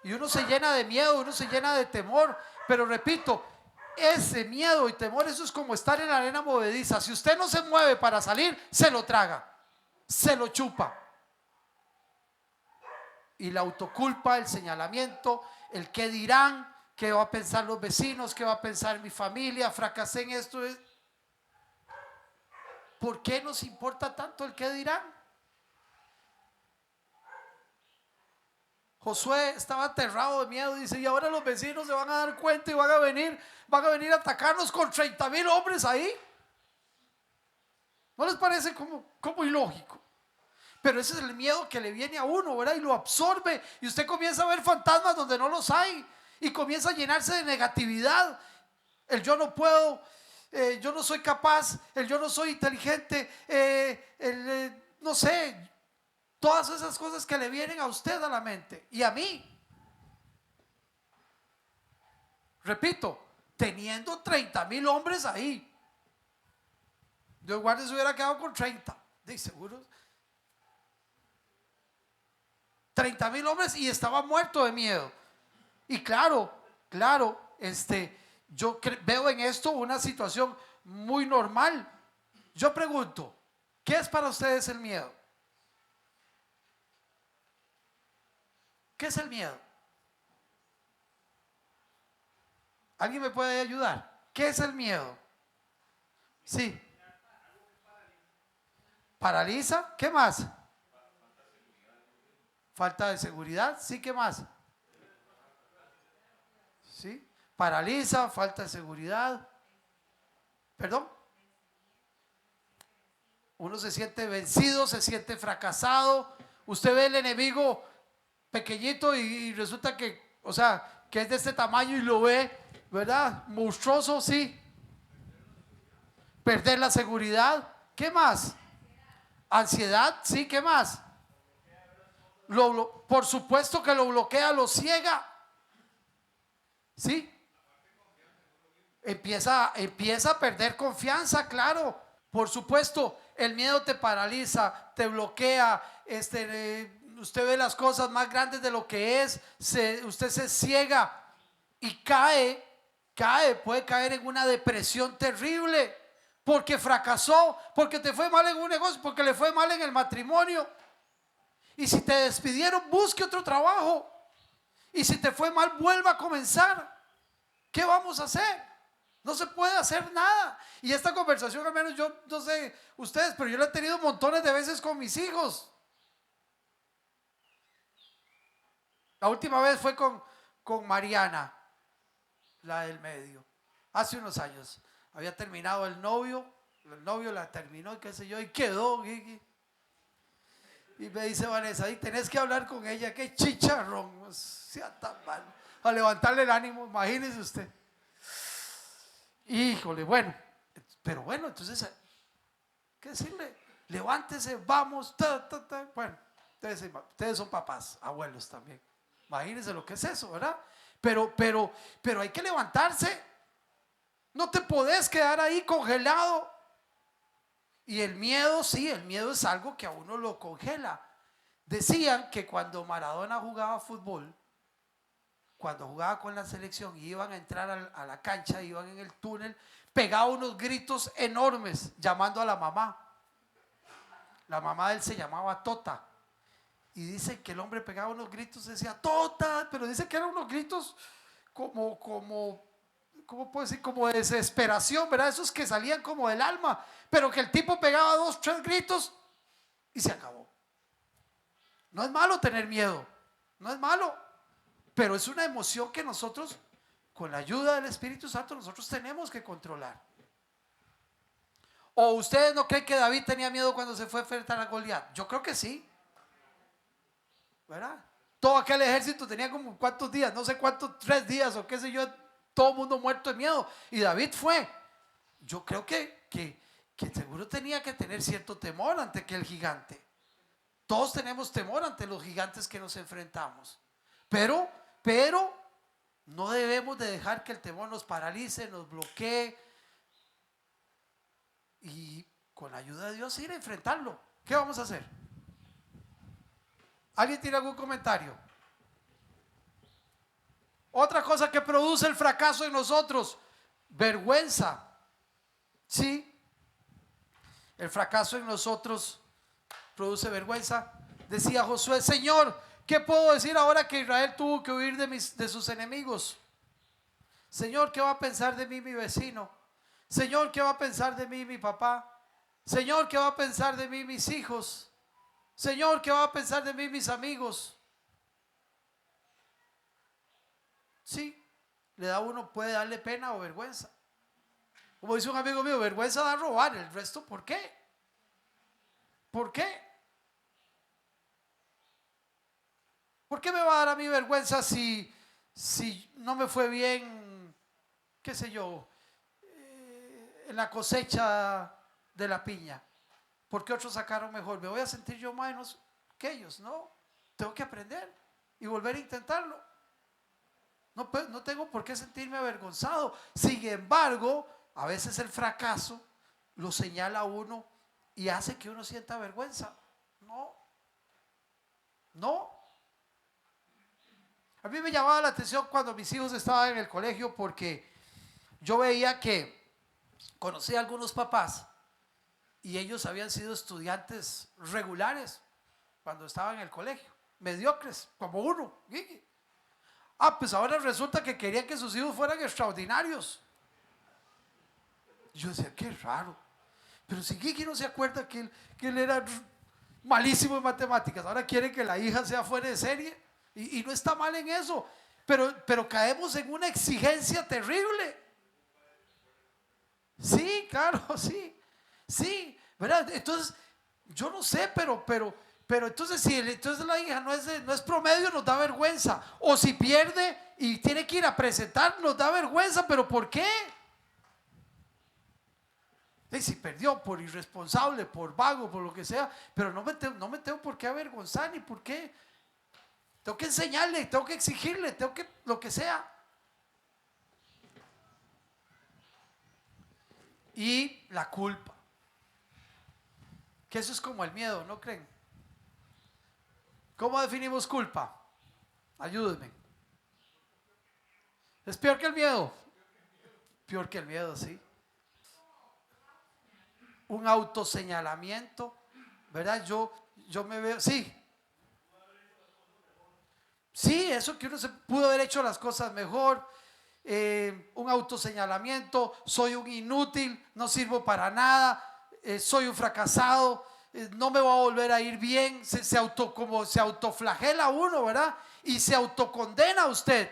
Y uno se llena de miedo, uno se llena de temor. Pero repito, ese miedo y temor, eso es como estar en la arena movediza. Si usted no se mueve para salir, se lo traga, se lo chupa. Y la autoculpa, el señalamiento, el qué dirán, qué va a pensar los vecinos, qué va a pensar mi familia, fracasé en esto. ¿Por qué nos importa tanto el qué dirán? Josué estaba aterrado de miedo, dice: y ahora los vecinos se van a dar cuenta y van a venir a atacarnos con 30,000 hombres ahí. ¿No les parece como ilógico? Pero ese es el miedo que le viene a uno, ¿verdad? Y lo absorbe, y usted comienza a ver fantasmas donde no los hay, y comienza a llenarse de negatividad. El yo no puedo, yo no soy capaz, el yo no soy inteligente, no sé, todas esas cosas que le vienen a usted a la mente y a mí. Repito, teniendo 30,000 hombres ahí, Dios guarde se hubiera quedado con 30, de seguro. 30,000 hombres, y estaba muerto de miedo. Y claro, yo veo en esto una situación muy normal. Yo pregunto: ¿qué es para ustedes el miedo? ¿Qué es el miedo? ¿Alguien me puede ayudar? ¿Qué es el miedo? Sí. Paraliza. ¿Qué más? Falta de seguridad. Sí, ¿qué más? Sí. Paraliza, falta de seguridad. ¿Perdón? Uno se siente vencido, se siente fracasado. Usted ve el enemigo pequeñito y resulta que, o sea, que es de este tamaño y lo ve, ¿verdad? Monstruoso, sí. Perder la seguridad. ¿Qué más? Ansiedad, sí, ¿qué más? Por supuesto que lo bloquea, lo ciega. ¿Sí? Empieza a perder confianza, claro. Por supuesto, el miedo te paraliza, te bloquea. Usted ve las cosas más grandes de lo que es. Usted se ciega y puede caer en una depresión terrible porque fracasó, porque te fue mal en un negocio, porque le fue mal en el matrimonio. Y si te despidieron, busque otro trabajo. Y si te fue mal, vuelva a comenzar. ¿Qué vamos a hacer? No se puede hacer nada. Y esta conversación, al menos yo no sé ustedes, pero yo la he tenido montones de veces con mis hijos. La última vez fue con Mariana, la del medio, hace unos años. Había terminado el novio la terminó, qué sé yo, y quedó. Y me dice Vanessa, y tenés que hablar con ella, qué chicharrón, no sea tan mal. A levantarle el ánimo, imagínese usted. Híjole, bueno, pero bueno, entonces, ¿qué decirle? Levántese, vamos, Bueno, ustedes son papás, abuelos también. Imagínense lo que es eso, ¿verdad? Pero hay que levantarse. No te podés quedar ahí congelado. Y el miedo, sí, el miedo es algo que a uno lo congela. Decían que cuando Maradona jugaba fútbol, cuando jugaba con la selección y iban a entrar a la cancha, iban en el túnel, pegaba unos gritos enormes llamando a la mamá. La mamá de él se llamaba Tota. Y dice que el hombre pegaba unos gritos, decía Tota, pero dice que eran unos gritos ¿cómo puedo decir? Como de desesperación, ¿verdad? Esos que salían como del alma, pero que el tipo pegaba 2, 3 gritos y se acabó. No es malo tener miedo, no es malo, pero es una emoción que nosotros, con la ayuda del Espíritu Santo, nosotros tenemos que controlar. ¿O ustedes no creen que David tenía miedo cuando se fue a enfrentar a Goliat? Yo creo que sí, ¿verdad? Todo aquel ejército tenía como cuántos días, no sé cuántos, 3 días o qué sé yo, todo el mundo muerto de miedo. Y David fue. Yo creo que seguro tenía que tener cierto temor ante aquel gigante. Todos tenemos temor ante los gigantes que nos enfrentamos. Pero no debemos de dejar que el temor nos paralice, nos bloquee. Y con la ayuda de Dios ir a enfrentarlo. ¿Qué vamos a hacer? ¿Alguien tiene algún comentario? Otra cosa que produce el fracaso en nosotros, vergüenza. Sí, el fracaso en nosotros produce vergüenza. Decía Josué, Señor, ¿qué puedo decir ahora que Israel tuvo que huir de sus enemigos? Señor, ¿qué va a pensar de mí mi vecino? Señor, ¿qué va a pensar de mí mi papá? Señor, ¿qué va a pensar de mí mis hijos? Señor, ¿qué va a pensar de mí mis amigos? Sí, le da a uno, puede darle pena o vergüenza. Como dice un amigo mío, vergüenza da robar, el resto, ¿por qué? ¿Por qué? ¿Por qué me va a dar a mí vergüenza si no me fue bien, qué sé yo, en la cosecha de la piña? ¿Por qué otros sacaron mejor? ¿Me voy a sentir yo menos que ellos? No, tengo que aprender y volver a intentarlo. No tengo por qué sentirme avergonzado. Sin embargo, a veces el fracaso lo señala a uno y hace que uno sienta vergüenza. No. A mí me llamaba la atención cuando mis hijos estaban en el colegio, porque yo veía que conocía a algunos papás y ellos habían sido estudiantes regulares cuando estaban en el colegio, mediocres, como uno. Pues ahora resulta que querían que sus hijos fueran extraordinarios. Yo decía, qué raro. Pero si Gigi no se acuerda que él era malísimo en matemáticas, ahora quiere que la hija sea fuera de serie. Y no está mal en eso, pero caemos en una exigencia terrible. Sí, claro, sí, ¿verdad? Entonces, yo no sé, pero entonces si entonces la hija no es promedio, nos da vergüenza. O si pierde y tiene que ir a presentar, nos da vergüenza. ¿Pero por qué? Y si perdió por irresponsable, por vago, por lo que sea, pero no me tengo por qué avergonzar ni por qué. Tengo que enseñarle, tengo que exigirle, tengo que lo que sea. Y la culpa, que eso es como el miedo, ¿no creen? ¿Cómo definimos culpa? Ayúdenme. ¿Es peor que el miedo? Peor que el miedo, sí. Un autoseñalamiento, ¿verdad? Yo me veo, sí. Sí, eso que uno se pudo haber hecho las cosas mejor. Un autoseñalamiento, soy un inútil, no sirvo para nada, soy un fracasado, no me va a volver a ir bien. Como se autoflagela uno, ¿verdad? Y se autocondena usted.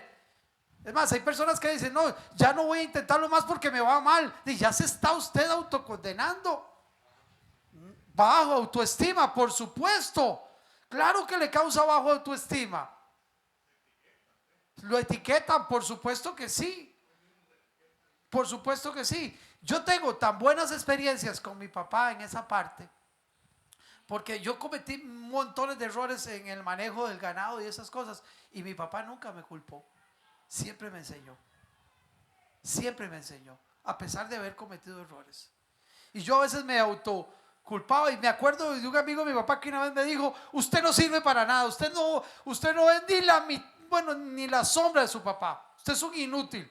Es más, hay personas que dicen, no, ya no voy a intentarlo más porque me va mal. Y ya se está usted autocondenando. Bajo autoestima, por supuesto. Claro que le causa bajo autoestima. ¿Lo etiquetan? Por supuesto que sí. Por supuesto que sí. Yo tengo tan buenas experiencias con mi papá en esa parte, porque yo cometí montones de errores en el manejo del ganado y esas cosas, y mi papá nunca me culpó. Siempre me enseñó. Siempre me enseñó, a pesar de haber cometido errores. Y yo a veces me autoculpaba, y me acuerdo de un amigo de mi papá que una vez me dijo: usted no sirve para nada, usted no es ni la sombra de su papá, usted es un inútil.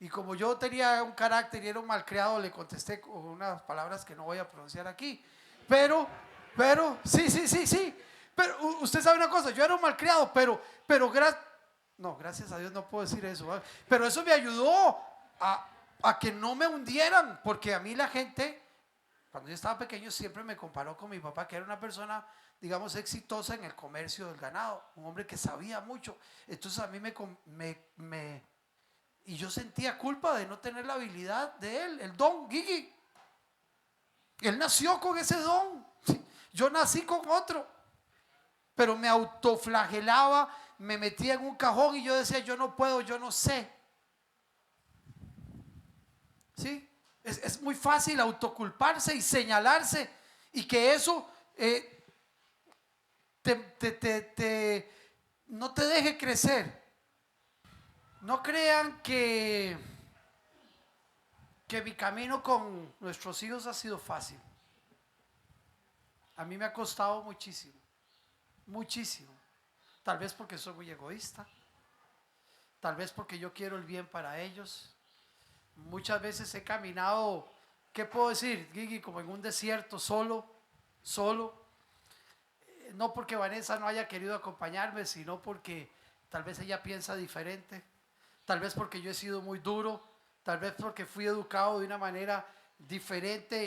Y como yo tenía un carácter y era un malcriado, le contesté con unas palabras que no voy a pronunciar aquí. Pero, sí. Pero usted sabe una cosa, yo era un malcriado, pero gracias a Dios no puedo decir eso, ¿vale? Pero eso me ayudó a que no me hundieran, porque a mí la gente, cuando yo estaba pequeño, siempre me comparó con mi papá, que era una persona, digamos, exitosa en el comercio del ganado, un hombre que sabía mucho. Entonces a mí y yo sentía culpa de no tener la habilidad de él, el don, Gigi. Él nació con ese don, yo nací con otro, pero me autoflagelaba, me metía en un cajón y yo decía: yo no puedo, yo no sé. ¿Sí? Es muy fácil autoculparse y señalarse, y que eso no te deje crecer. No crean que mi camino con nuestros hijos ha sido fácil. A mí me ha costado muchísimo, muchísimo. Tal vez porque soy muy egoísta, tal vez porque yo quiero el bien para ellos. Muchas veces he caminado, ¿qué puedo decir, Gigi? Como en un desierto, solo. No porque Vanessa no haya querido acompañarme, sino porque tal vez ella piensa diferente. Tal vez porque yo he sido muy duro, tal vez porque fui educado de una manera diferente,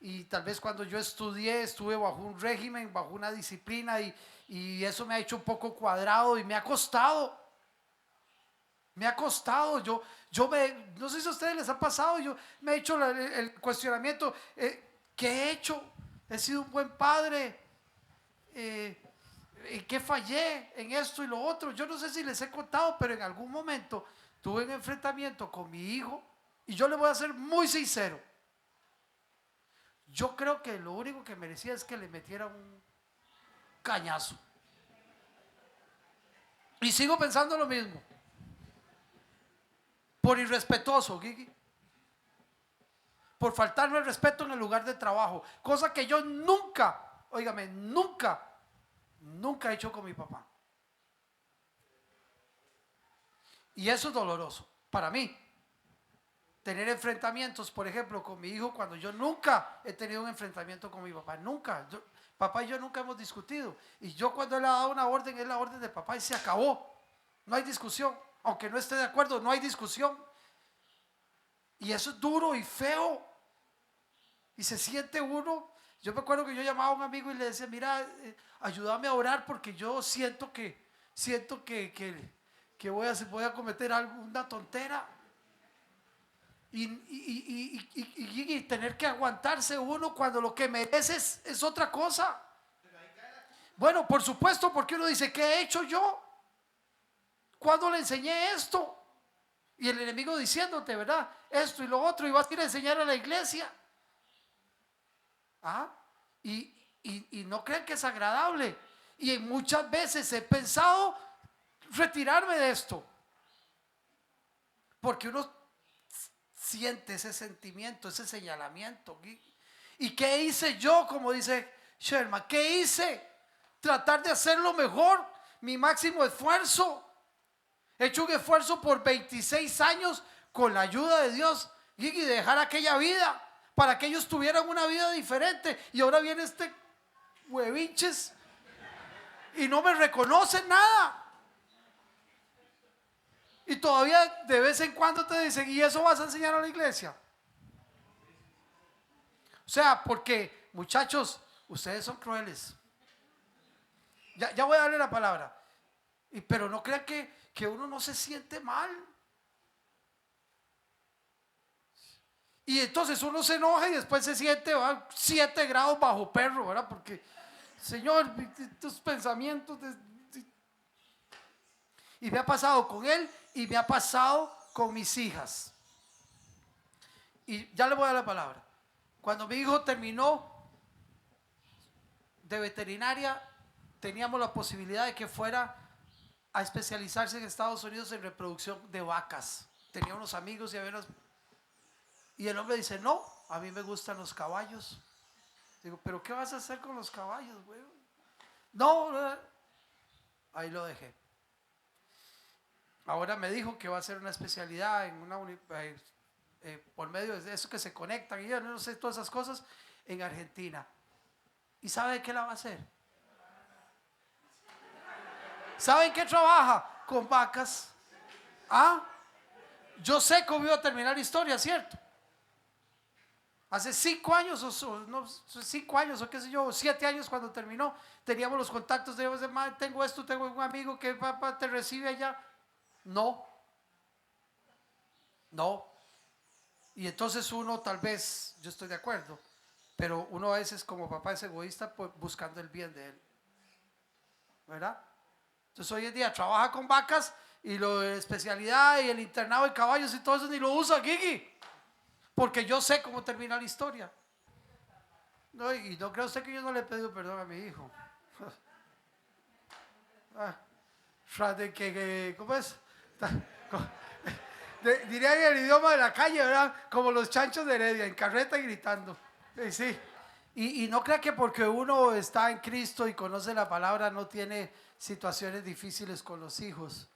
y tal vez cuando yo estudié estuve bajo un régimen, bajo una disciplina, y eso me ha hecho un poco cuadrado y me ha costado. No sé si a ustedes les ha pasado, yo me he hecho el cuestionamiento, ¿qué he hecho? He sido un buen padre, ¿en qué fallé? En esto y lo otro. Yo no sé si les he contado, pero en algún momento tuve un enfrentamiento con mi hijo, y yo le voy a ser muy sincero. Yo creo que lo único que merecía es que le metiera un cañazo. Y sigo pensando lo mismo. Por irrespetuoso, Gigi. Por faltarme el respeto en el lugar de trabajo. Cosa que yo nunca he hecho con mi papá. Y eso es doloroso para mí. Tener enfrentamientos, por ejemplo, con mi hijo, cuando yo nunca he tenido un enfrentamiento con mi papá. Nunca. Papá y yo nunca hemos discutido. Y yo, cuando él ha dado una orden, es la orden de papá y se acabó. No hay discusión. Aunque no esté de acuerdo, no hay discusión. Y eso es duro y feo. Y se siente uno. Yo me acuerdo que yo llamaba a un amigo y le decía: mira, ayúdame a orar, porque yo siento que voy a cometer alguna tontera. Y tener que aguantarse uno cuando lo que mereces es otra cosa. Bueno, por supuesto, porque uno dice: ¿qué he hecho yo? ¿Cuándo le enseñé esto? Y el enemigo diciéndote, ¿verdad? Esto y lo otro, y vas a ir a enseñar a la iglesia. ¿Ah? Y no crean que es agradable. Y muchas veces he pensado retirarme de esto. Porque uno siente ese sentimiento, ese señalamiento. ¿Y qué hice yo? Como dice Sherman, ¿qué hice? Tratar de hacerlo mejor, mi máximo esfuerzo. He hecho un esfuerzo por 26 años con la ayuda de Dios y dejar aquella vida para que ellos tuvieran una vida diferente. Y ahora viene este huevinches y no me reconocen nada. Y todavía de vez en cuando te dicen, ¿y eso vas a enseñar a la iglesia? O sea, porque muchachos, ustedes son crueles. Ya voy a darle la palabra. Pero no crean que uno no se siente mal. Y entonces uno se enoja y después se siente 7 grados bajo perro, ¿verdad? Porque, Señor, tus pensamientos. Y me ha pasado con él y me ha pasado con mis hijas. Y ya le voy a dar la palabra. Cuando mi hijo terminó de veterinaria, teníamos la posibilidad de que fuera a especializarse en Estados Unidos en reproducción de vacas. Tenía unos amigos y el hombre dice, no, a mí me gustan los caballos. Digo, ¿pero qué vas a hacer con los caballos, güey? No, ahí lo dejé. Ahora me dijo que va a hacer una especialidad en una por medio de eso que se conectan y yo no sé, todas esas cosas en Argentina. ¿Y sabe qué la va a hacer? ¿Saben qué trabaja? Con vacas. Yo sé cómo iba a terminar la historia, ¿cierto? Hace 5 años, no, 5 años, o qué sé yo, 7 años cuando terminó, teníamos los contactos de tengo esto, tengo un amigo que papá te recibe allá. No. Y entonces uno tal vez, yo estoy de acuerdo, pero uno a veces como papá es egoísta, pues buscando el bien de él, ¿verdad? Entonces hoy en día trabaja con vacas y lo de especialidad y el internado de caballos y todo eso ni lo usa Gigi, porque yo sé cómo termina la historia. No, y no cree usted que yo no le he pedido perdón a mi hijo. ¿Cómo es? Diría en el idioma de la calle, ¿verdad? Como los chanchos de Heredia, en carreta y gritando. Sí. Y no crea que porque uno está en Cristo y conoce la palabra no tiene situaciones difíciles con los hijos.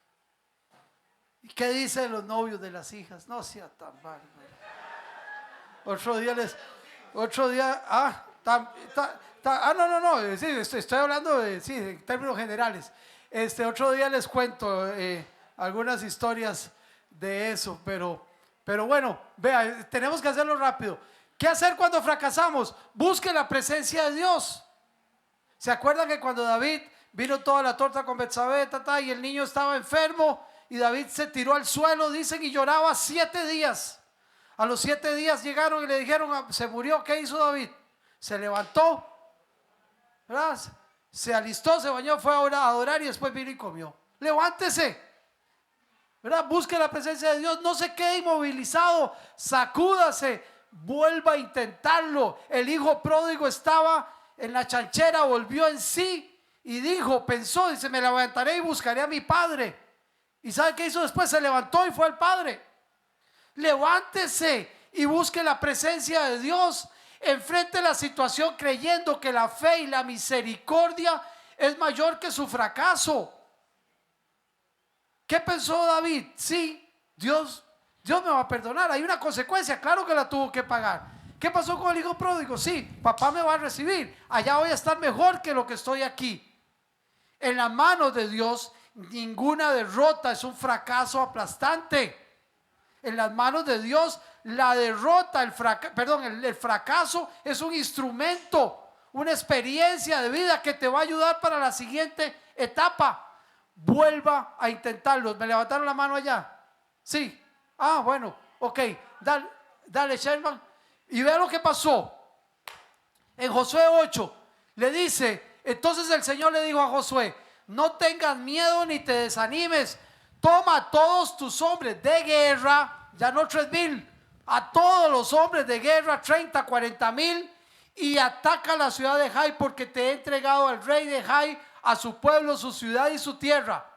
¿Y qué dicen los novios de las hijas? No sea tan bárbaro. Otro día, no, sí, estoy hablando en términos generales. Otro día les cuento algunas historias de eso, pero bueno, vea, tenemos que hacerlo rápido. ¿Qué hacer cuando fracasamos? Busque la presencia de Dios. ¿Se acuerdan que cuando David vino toda la torta con Betsabé, y el niño estaba enfermo y David se tiró al suelo, dicen, y lloraba 7 días? A los 7 días llegaron y le dijeron, se murió. ¿Qué hizo David? Se levantó, ¿verdad? Se alistó, se bañó, fue a adorar y después vino y comió. Levántese, ¿verdad? Busque la presencia de Dios, no se quede inmovilizado, sacúdase, vuelva a intentarlo. El hijo pródigo estaba en la chanchera, volvió en sí y pensó, dice, me levantaré y buscaré a mi padre. ¿Y sabe qué hizo después? Se levantó y fue al padre. Levántese y busque la presencia de Dios. Enfrente la situación creyendo que la fe y la misericordia es mayor que su fracaso. ¿Qué pensó David? Sí, Dios me va a perdonar. Hay una consecuencia, claro que la tuvo que pagar. ¿Qué pasó con el hijo pródigo? Sí, papá me va a recibir. Allá voy a estar mejor que lo que estoy aquí. En las manos de Dios, ninguna derrota es un fracaso aplastante. En las manos de Dios, la derrota, el fracaso es un instrumento, una experiencia de vida que te va a ayudar para la siguiente etapa. Vuelva a intentarlo. ¿Me levantaron la mano allá? Sí. Bueno, ok. Dale, Sherman. Y vea lo que pasó. En Josué 8 le dice, entonces el Señor le dijo a Josué, no tengas miedo ni te desanimes. toma a todos tus hombres de guerra, ya no 3,000, a todos los hombres de guerra, 30, 40,000, y ataca la ciudad de Jai, porque te he entregado al rey de Jai, a su pueblo, su ciudad y su tierra.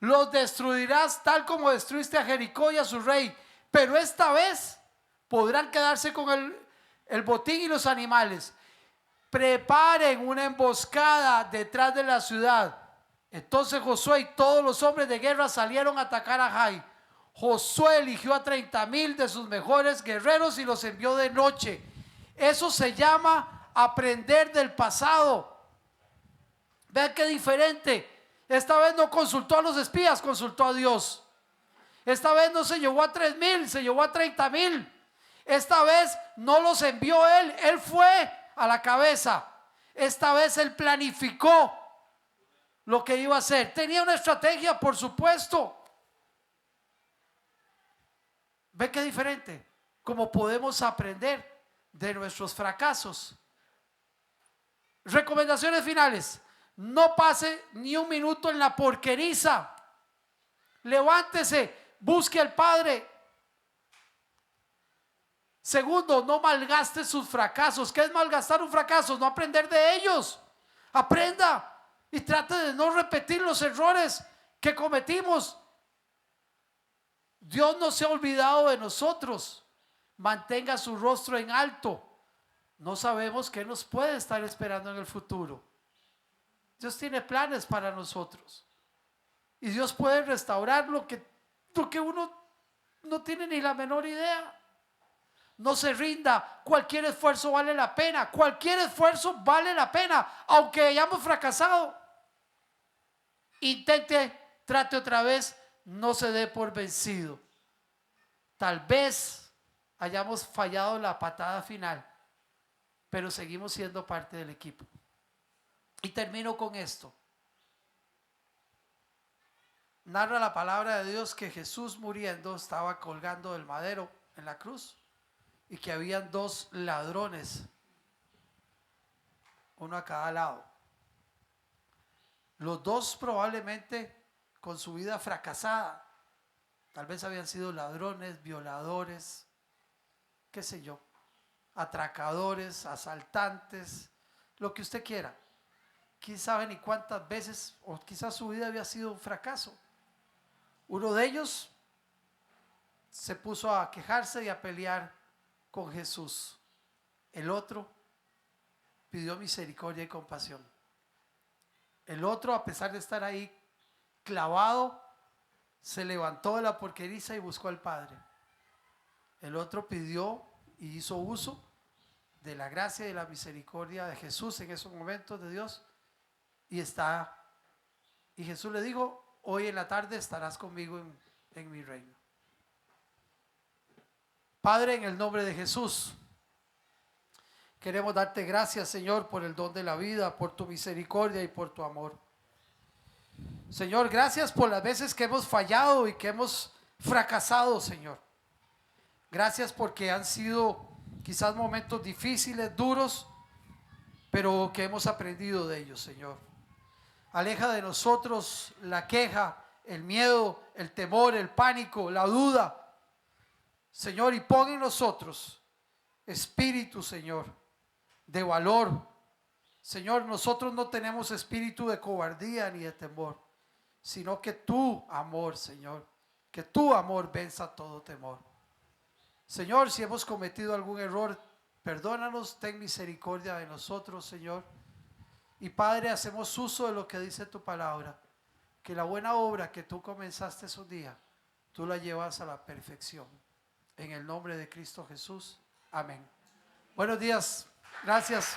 Los destruirás tal como destruiste a Jericó y a su rey, pero esta vez podrán quedarse con el botín y los animales. Preparen una emboscada detrás de la ciudad. Entonces Josué y todos los hombres de guerra salieron a atacar a Jai. Josué eligió a 30,000 de sus mejores guerreros y los envió de noche. Eso se llama aprender del pasado. Vean qué diferente. Esta vez no consultó a los espías, consultó a Dios. Esta vez no se llevó a 3,000, se llevó a 30,000. Esta vez no los envió él, él fue a la cabeza. Esta vez él planificó lo que iba a hacer. Tenía una estrategia, por supuesto. ¿Ve qué diferente? Cómo podemos aprender de nuestros fracasos. Recomendaciones finales. No pase ni un minuto en la porqueriza. Levántese, busque al Padre. Segundo, no malgaste sus fracasos. ¿Qué es malgastar un fracaso? No aprender de ellos. Aprenda y trate de no repetir los errores que cometimos. Dios no se ha olvidado de nosotros. Mantenga su rostro en alto. No sabemos qué nos puede estar esperando en el futuro. Dios tiene planes para nosotros. Y Dios puede restaurar lo que uno no tiene ni la menor idea. No se rinda. Cualquier esfuerzo vale la pena. Cualquier esfuerzo vale la pena, aunque hayamos fracasado. Intente, trate otra vez, no se dé por vencido. Tal vez hayamos fallado la patada final, pero seguimos siendo parte del equipo. Y termino con esto. Narra la palabra de Dios que Jesús, muriendo, estaba colgando del madero en la cruz y que habían 2 ladrones, uno a cada lado. Los 2 probablemente con su vida fracasada. Tal vez habían sido ladrones, violadores, qué sé yo, atracadores, asaltantes, lo que usted quiera. ¿Quién sabe ni cuántas veces, o quizás su vida había sido un fracaso? Uno de ellos se puso a quejarse y a pelear con Jesús. El otro pidió misericordia y compasión. El otro, a pesar de estar ahí clavado, se levantó de la porqueriza y buscó al Padre. El otro pidió y hizo uso de la gracia y de la misericordia de Jesús en esos momentos de Dios. Y Jesús le dijo: hoy en la tarde estarás conmigo en mi reino. Padre, en el nombre de Jesús, queremos darte gracias, Señor, por el don de la vida, por tu misericordia y por tu amor. Señor, gracias por las veces que hemos fallado y que hemos fracasado, Señor. Gracias porque han sido quizás momentos difíciles, duros, pero que hemos aprendido de ellos, Señor. Aleja de nosotros la queja, el miedo, el temor, el pánico, la duda, Señor, y pon en nosotros espíritu, Señor, de valor. Señor, nosotros no tenemos espíritu de cobardía ni de temor, sino que tu amor, Señor, que tu amor venza todo temor. Señor, si hemos cometido algún error, perdónanos, ten misericordia de nosotros, Señor. Y Padre, hacemos uso de lo que dice tu palabra, que la buena obra que tú comenzaste un día, tú la llevas a la perfección. En el nombre de Cristo Jesús, amén. Buenos días, gracias.